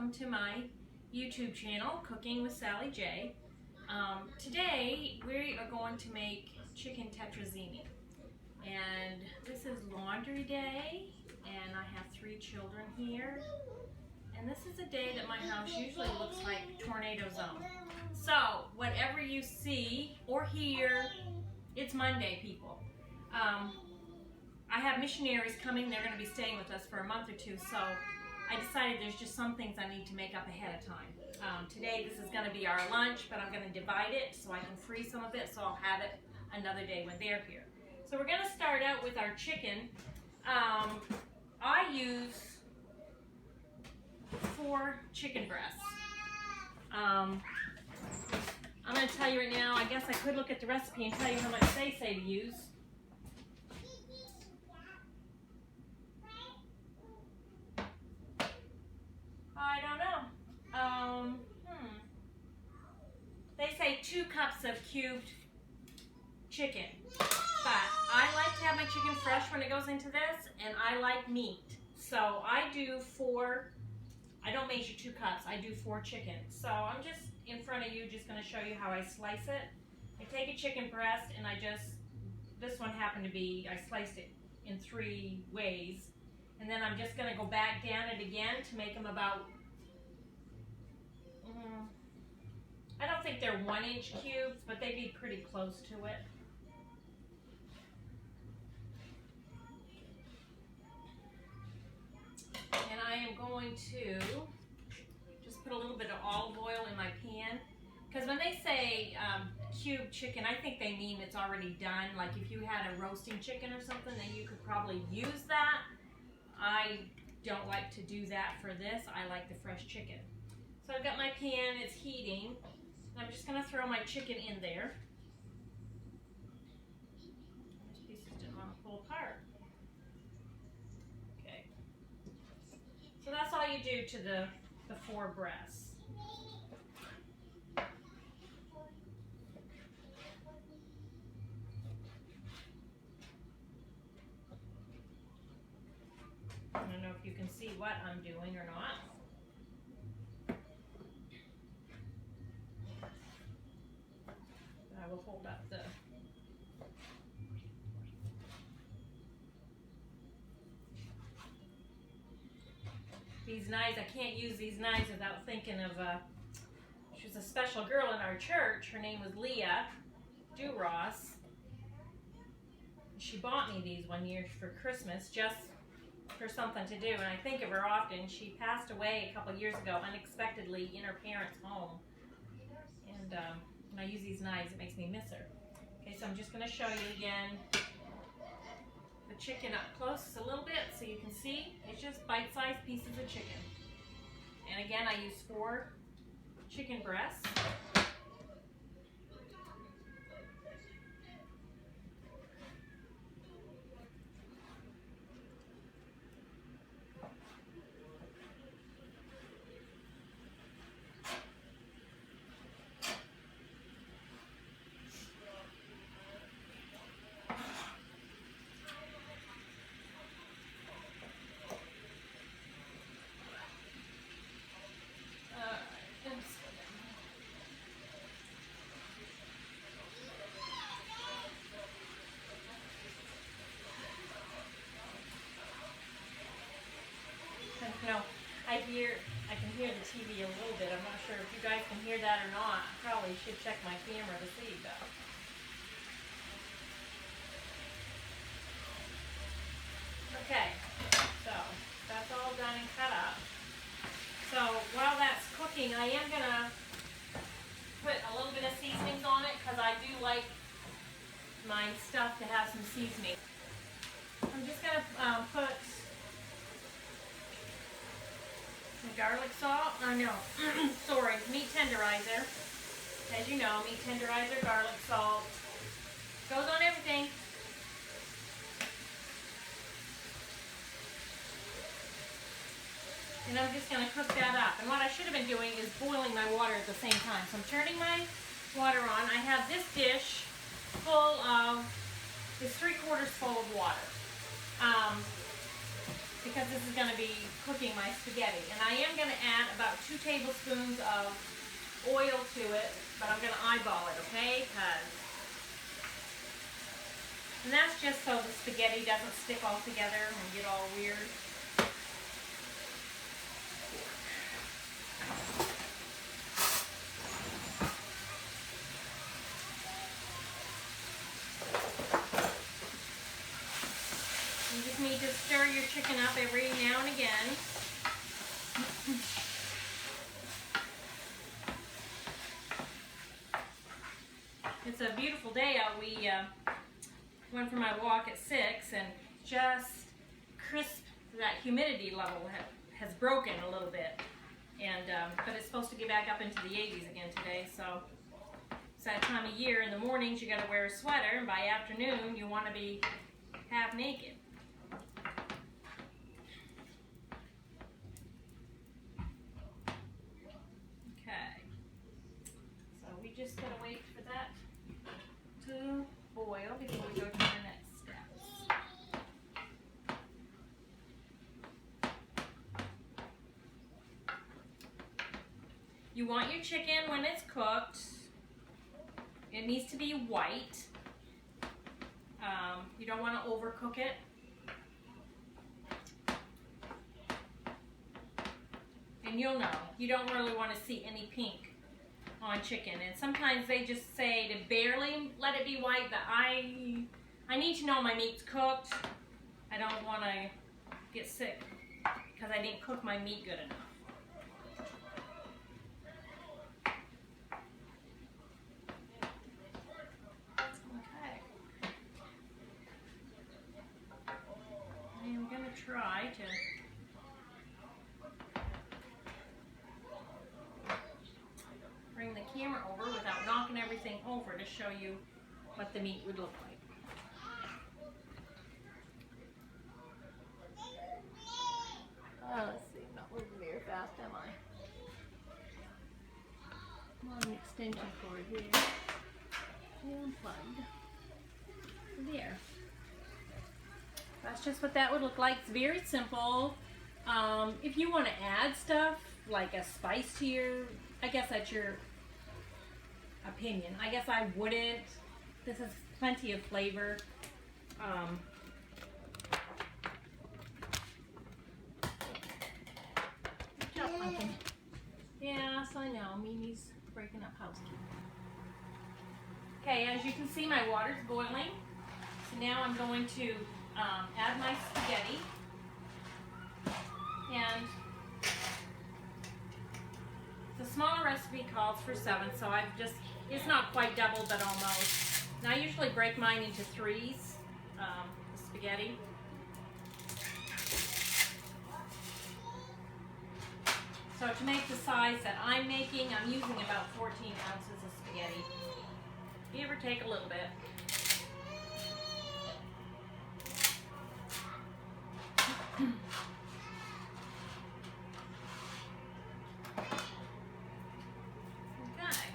welcome to my YouTube channel, Cooking with Sally J. Today we are going to make chicken tetrazzini. And this is laundry day, and I have 3 children here. And this is a day that my house usually looks like tornado zone. So, whatever you see or hear, it's Monday, people. I have missionaries coming. They're going to be staying with us for a month or two, so I decided there's just some things I need to make up ahead of time. Today this is going to be our lunch, but I'm going to divide it so I can freeze some of it, so I'll have it another day when they're here. So we're going to start out with our chicken. I use 4 chicken breasts. I'm going to tell you right now, I guess I could look at the recipe and tell you how much they say to use. I don't know. They say 2 cups of cubed chicken. But I like to have my chicken fresh when it goes into this, and I like meat. So I do 4, I don't measure 2 cups, I do 4 chickens. So I'm just in front of you, just going to show you how I slice it. I take a chicken breast and this one happened to be, I sliced it in 3 ways. And then I'm just going to go back down it again to make them about, I don't think they're 1-inch cubes, but they'd be pretty close to it. And I am going to just put a little bit of olive oil in my pan. Because when they say cube chicken, I think they mean it's already done. Like if you had a roasting chicken or something, then you could probably use that. I don't like to do that for this. I like the fresh chicken. So I've got my pan, it's heating. I'm just going to throw my chicken in there. These pieces didn't want to pull apart. Okay. So that's all you do to the 4 breasts. I don't know if you can see what I'm doing or not. I will hold up these knives. I can't use these knives without thinking of she was a special girl in our church. Her name was Leah Ross. She bought me these one year for Christmas, just for something to do, and I think of her often. She passed away a couple years ago unexpectedly in her parents' home, and when I use these knives it makes me miss her. Okay, so I'm just going to show you again the chicken up close a little bit so you can see. It's just bite-sized pieces of chicken, and again I use 4 chicken breasts. No, I can hear the TV a little bit. I'm not sure if you guys can hear that or not. I probably should check my camera to see though. Okay, so that's all done and cut up. So while that's cooking, I am gonna put a little bit of seasonings on it because I do like my stuff to have some seasoning. I'm just gonna put some garlic salt, sorry, meat tenderizer. As you know, meat tenderizer, garlic salt, goes on everything. And I'm just going to cook that up. And what I should have been doing is boiling my water at the same time. So I'm turning my water on. I have this dish full of, it's 3/4 full of water. because this is going to be cooking my spaghetti. And I am going to add about 2 tablespoons of oil to it, but I'm going to eyeball it, okay? And that's just so the spaghetti doesn't stick all together and get all weird. You just need to stir your chicken up every now and again. It's a beautiful day out. We went for my walk at 6 and just crisp, that humidity level has broken a little bit. And but it's supposed to get back up into the 80s again today, so it's that time of year. In the mornings you got to wear a sweater, and by afternoon you want to be half naked. Okay, so we just gotta wait for that to boil before we go to the next steps. You want your chicken when it's cooked. It needs to be white. You don't want to overcook it. And you'll know. You don't really want to see any pink on chicken. And sometimes they just say to barely let it be white, but I need to know my meat's cooked. I don't want to get sick because I didn't cook my meat good enough. Try to bring the camera over without knocking everything over to show you what the meat would look like. Let's see, I'm not moving very fast, am I? I'm on an extension cord here. Unplugged. There. That's just what that would look like. It's very simple. If you want to add stuff like a spice to your, I guess that's your opinion. I guess I wouldn't. This has plenty of flavor. Yes, I know. Mimi's breaking up housekeeping. Okay, as you can see, my water's boiling. So now I'm going to add my spaghetti, and the smaller recipe calls for 7, so I've just, it's not quite double, but almost. Now I usually break mine into 3s, the spaghetti. So to make the size that I'm making, I'm using about 14 ounces of spaghetti. Give or take a little bit. Okay.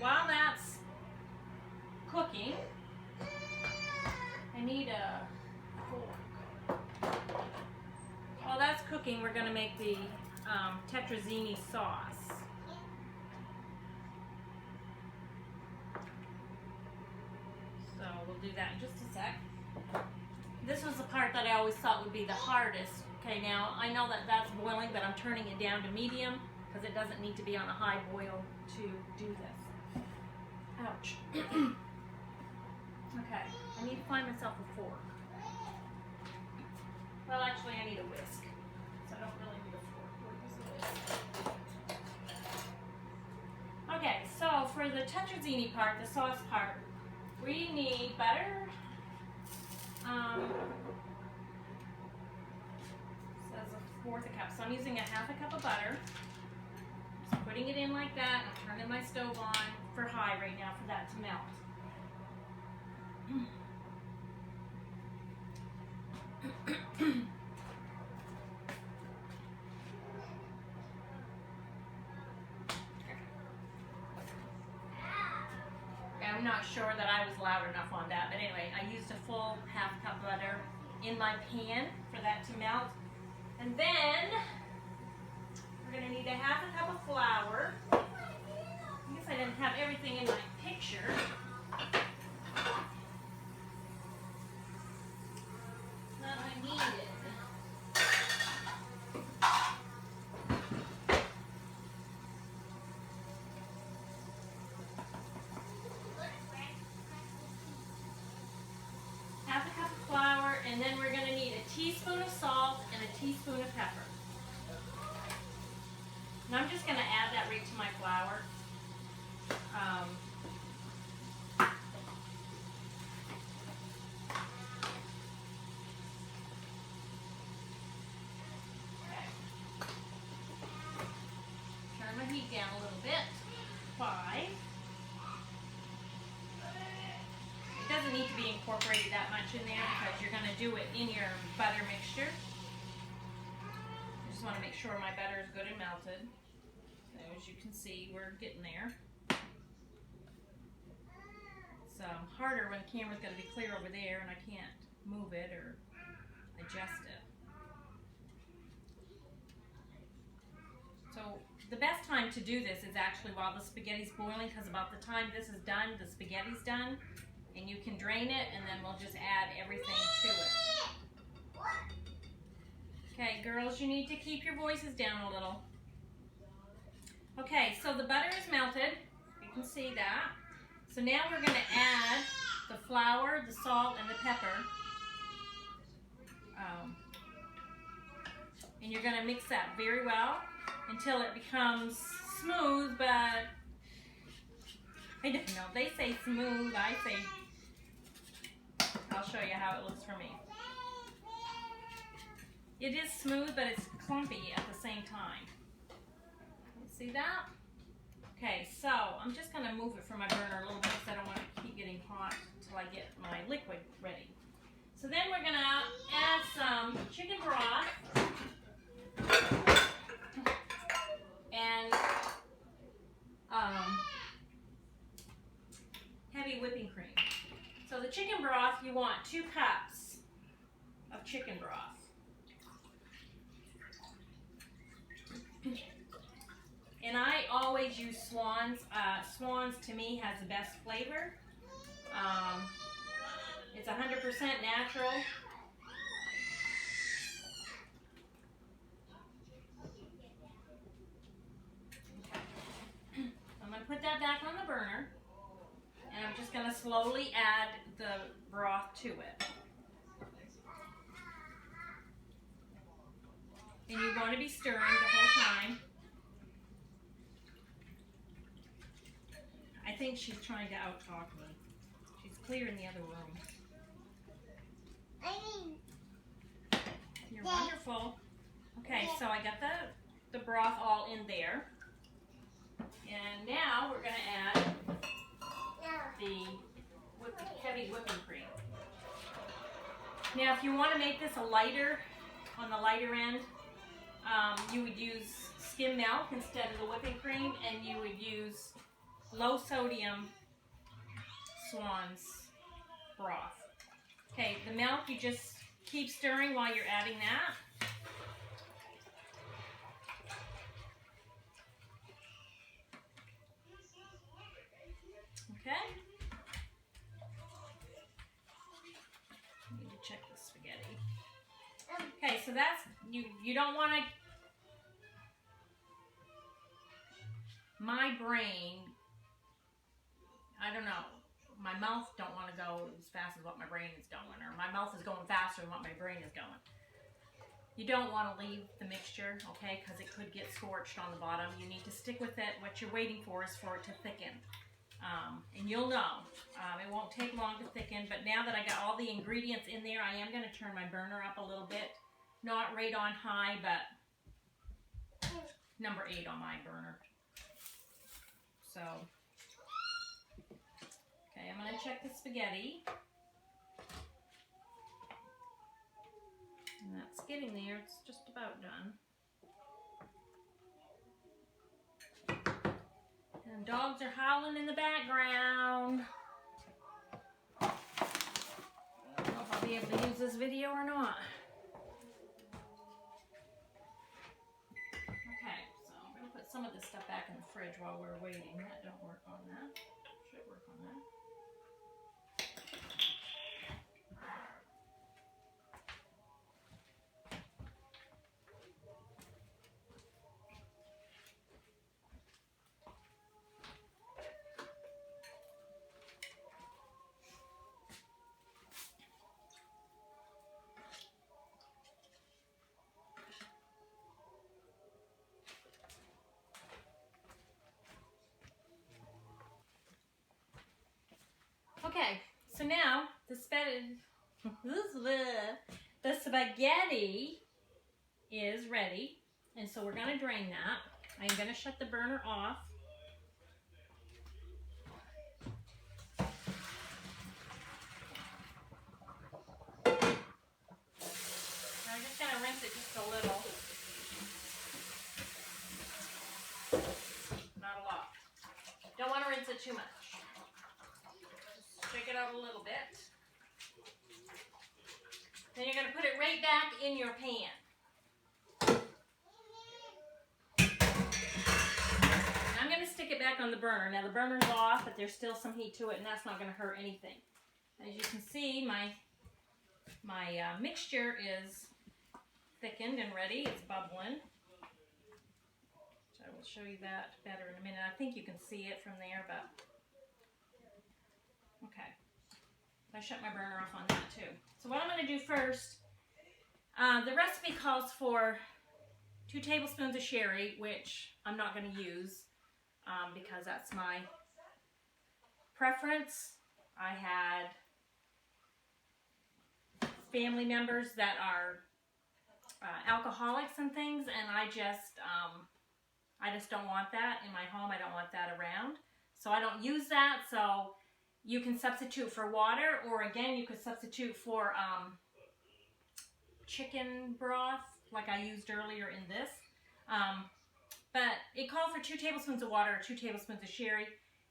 While that's cooking, I need a fork. While that's cooking, we're going to make the tetrazzini sauce. So we'll do that in just a sec. This was the part that I always thought would be the hardest. Okay, now I know that that's boiling, but I'm turning it down to medium because it doesn't need to be on a high boil to do this. Ouch. Okay, I need to find myself a fork. Well, actually, I need a whisk, so I don't really need a fork. Okay, so for the tetrazzini part, the sauce part, we need butter. Says 1/4 cup, so I'm using 1/2 cup of butter. Just putting it in like that. I'm turning my stove on for high right now for that to melt. I'm not sure that I was loud enough on that, but anyway, I used a full 1/2 cup butter in my pan for that to melt. And then we're going to need a half a cup of flour. I guess I didn't have everything in my picture. That I needed. Half a cup of flour, and then we're going to need a teaspoon of salt and a teaspoon of pepper. And I'm just going to add that right to my flour. Turn my heat down a little bit. 5. It doesn't need to be incorporated that much in there because you're going to do it in your butter mixture. I just want to make sure my butter is good and melted. So as you can see, we're getting there. It's harder when the camera's got to be clear over there and I can't move it or adjust it. So the best time to do this is actually while the spaghetti's boiling, because about the time this is done, the spaghetti's done, and you can drain it, and then we'll just add everything to it. Okay, girls, you need to keep your voices down a little. Okay, so the butter is melted. You can see that. So now we're going to add the flour, the salt, and the pepper. And you're going to mix that very well until it becomes smooth, but I don't know. They say smooth. I say, I'll show you how it looks for me. It is smooth, but it's clumpy at the same time. You see that? Okay, so I'm just going to move it from my burner a little bit because I don't want it to keep getting hot until I get my liquid ready. So then we're going to add some chicken broth and heavy whipping cream. So the chicken broth, you want 2 cups of chicken broth. And I always use Swans. Swans to me has the best flavor. It's 100% natural. Okay. I'm going to put that back on the burner. And I'm just going to slowly add the broth to it. And you're going to be stirring the whole time. I think she's trying to out-talk me. She's clear in the other room. You're wonderful. Okay, so I got the broth all in there. And now we're going to add the heavy whipping cream. Now if you want to make this on the lighter end, you would use skim milk instead of the whipping cream, and you would use low sodium Swan's broth. Okay, the milk, you just keep stirring while you're adding that. Okay. I need to check the spaghetti. Okay, so that's, you don't want to, my brain, I don't know, my mouth don't want to go as fast as what my brain is going, or my mouth is going faster than what my brain is going. You don't want to leave the mixture, okay, because it could get scorched on the bottom. You need to stick with it. What you're waiting for is for it to thicken. And you'll know. It won't take long to thicken, but now that I got all the ingredients in there, I am going to turn my burner up a little bit. Not right on high, but number 8 on my burner. So, okay, I'm going to check the spaghetti. And that's getting there. It's just about done. And dogs are howling in the background. I don't know if I'll be be able to use this video or not. Okay, so I'm going to put some of this stuff back in the fridge while we're waiting. That don't work on that. Should work on that. Okay, so now the spaghetti is ready, and so we're going to drain that. I'm going to shut the burner off. I'm just going to rinse it just a little. Not a lot. Don't want to rinse it too much. Shake it out a little bit. Then you're going to put it right back in your pan. And I'm going to stick it back on the burner. Now the burner's off, but there's still some heat to it, and that's not going to hurt anything. As you can see, my mixture is thickened and ready. It's bubbling. So I will show you that better in a minute. I think you can see it from there, but okay. I shut my burner off on that too. So what I'm going to do first, the recipe calls for 2 tablespoons of sherry, which I'm not going to use because that's my preference. I had family members that are alcoholics and things, and I just don't want that in my home. I don't want that around. So I don't use that. So you can substitute for water, or again, you could substitute for chicken broth, like I used earlier in this. But it called for 2 tablespoons of water or 2 tablespoons of sherry.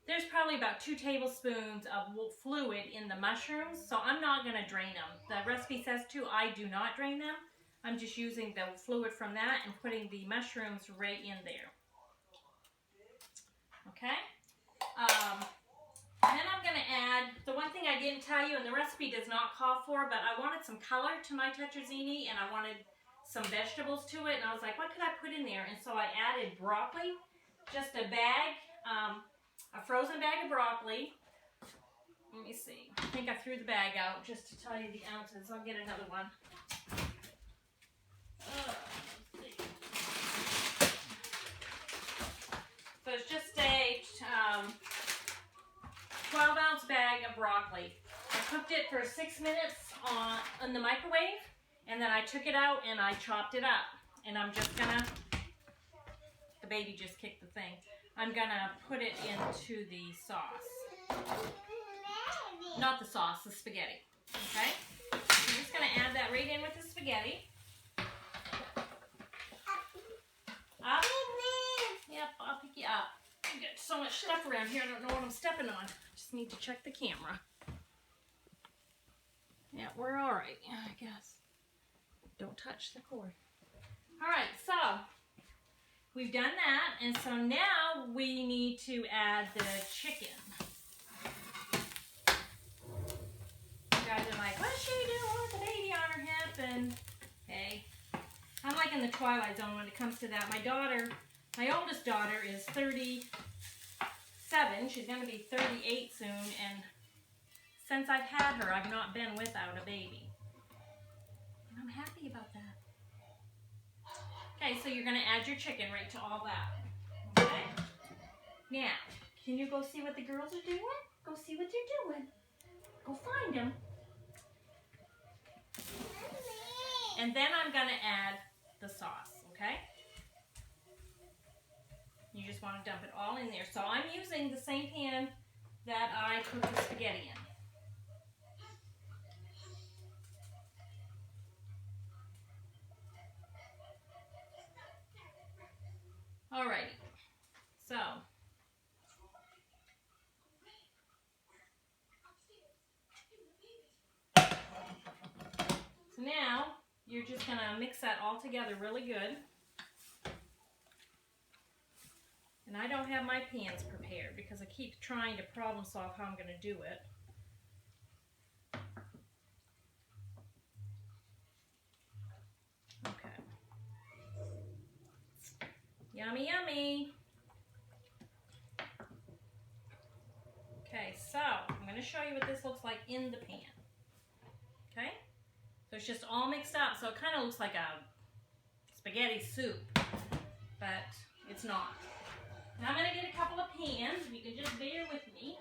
There's probably about 2 tablespoons of fluid in the mushrooms, so I'm not going to drain them. The recipe says to. I do not drain them. I'm just using the fluid from that and putting the mushrooms right in there. Okay? And then I'm going to add, the one thing I didn't tell you, and the recipe does not call for, but I wanted some color to my tetrazzini, and I wanted some vegetables to it, and I was like, what could I put in there? And so I added broccoli, just a bag, a frozen bag of broccoli. Let me see. I think I threw the bag out just to tell you the ounces. I'll get another one. Let's see. So it's just a 12-ounce bag of broccoli. I cooked it for 6 minutes in the microwave, and then I took it out and I chopped it up. And I'm just gonna, the baby just kicked the thing. I'm gonna put it into the sauce. Not the sauce, the spaghetti. Okay? I'm just gonna add that right in with the spaghetti. Up? Yep, I'll pick you up. I got so much stuff around here, I don't know what I'm stepping on. Just need to check the camera. Yeah, we're alright, I guess. Don't touch the cord. Alright, so we've done that, and so now we need to add the chicken. You guys are like, what's she doing with the baby on her hip? And hey, I'm like in the twilight zone when it comes to that. My oldest daughter is 37. She's going to be 38 soon, and since I've had her, I've not been without a baby. And I'm happy about that. Okay, so you're going to add your chicken right to all that. Okay? Now, can you go see what the girls are doing? Go see what they're doing. Go find them. And then I'm going to add the sauce, okay? You just want to dump it all in there. So I'm using the same pan that I cooked the spaghetti in. Alrighty, so now you're just going to mix that all together really good. And I don't have my pans prepared because I keep trying to problem solve how I'm going to do it. Okay. Yummy, yummy. Okay, so I'm going to show you what this looks like in the pan. Okay? So it's just all mixed up, so it kind of looks like a spaghetti soup, but it's not. Now I'm going to get a couple of pans. If you can just bear with me.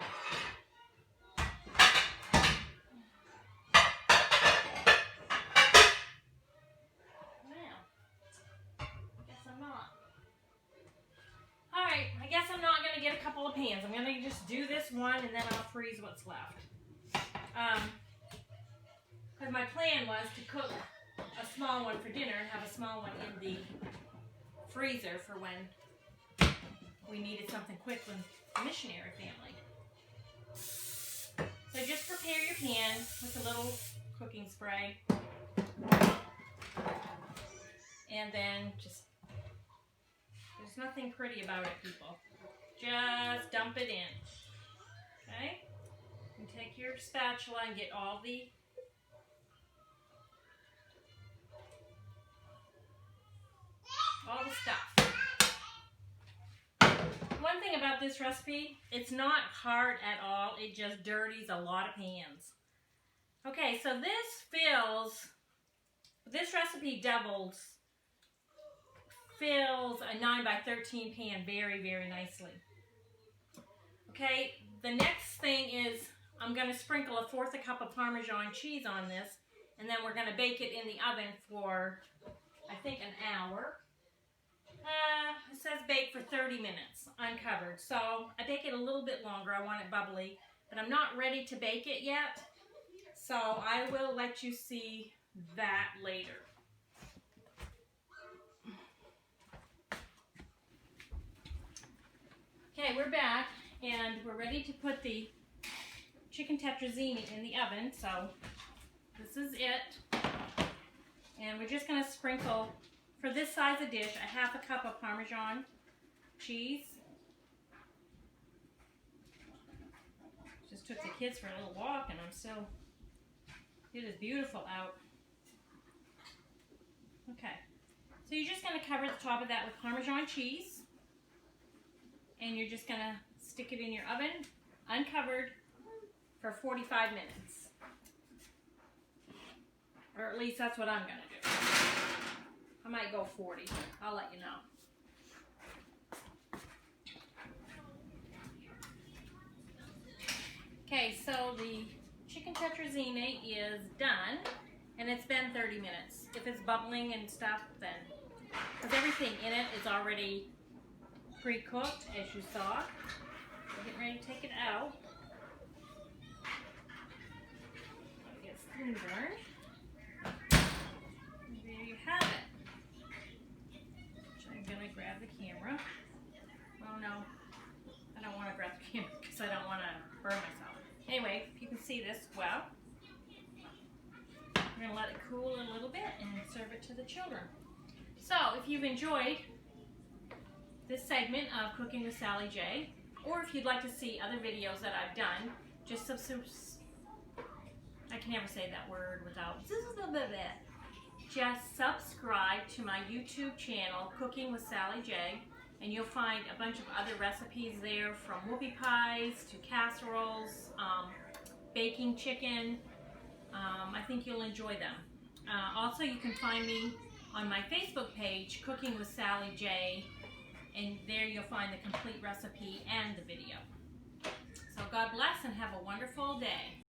Now, I guess I'm not. Alright, I guess I'm not going to get a couple of pans. I'm going to just do this one and then I'll freeze what's left. Because my plan was to cook a small one for dinner and have a small one in the freezer for when we needed something quick with the missionary family. So just prepare your pan with a little cooking spray. And then just, there's nothing pretty about it, people. Just dump it in. Okay? And take your spatula and get all the stuff. One thing about this recipe, it's not hard at all. It just dirties a lot of pans. Okay, so this recipe fills a 9x13 pan very, very nicely. Okay, the next thing is I'm going to sprinkle 1/4 cup of Parmesan cheese on this, and then we're going to bake it in the oven for, I think, an hour. It says bake for 30 minutes, uncovered. So I bake it a little bit longer. I want it bubbly, but I'm not ready to bake it yet. So I will let you see that later. Okay, we're back, and we're ready to put the chicken tetrazzini in the oven. So this is it. And we're just going to sprinkle, for this size of dish, 1/2 cup of Parmesan cheese. Just took the kids for a little walk, and it is beautiful out. Okay, so you're just going to cover the top of that with Parmesan cheese, and you're just going to stick it in your oven, uncovered, for 45 minutes. Or at least that's what I'm going to do. I might go 40. I'll let you know. Okay, so the chicken tetrazzini is done, and it's been 30 minutes. If it's bubbling and stuff, then, because everything in it is already pre-cooked, as you saw. We're getting ready to take it out. It gets thin burned. There you have it. I'm going to grab the camera. Oh no, I don't want to grab the camera because I don't want to burn myself. Anyway, if you can see this well, we're going to let it cool a little bit and serve it to the children. So, if you've enjoyed this segment of Cooking with Sally J, or if you'd like to see other videos that I've done, just I can never say that word without just subscribe to my YouTube channel, Cooking with Sally J, and you'll find a bunch of other recipes there, from whoopie pies to casseroles, baking chicken. I think you'll enjoy them. Also, you can find me on my Facebook page, Cooking with Sally J, and there you'll find the complete recipe and the video. So God bless and have a wonderful day.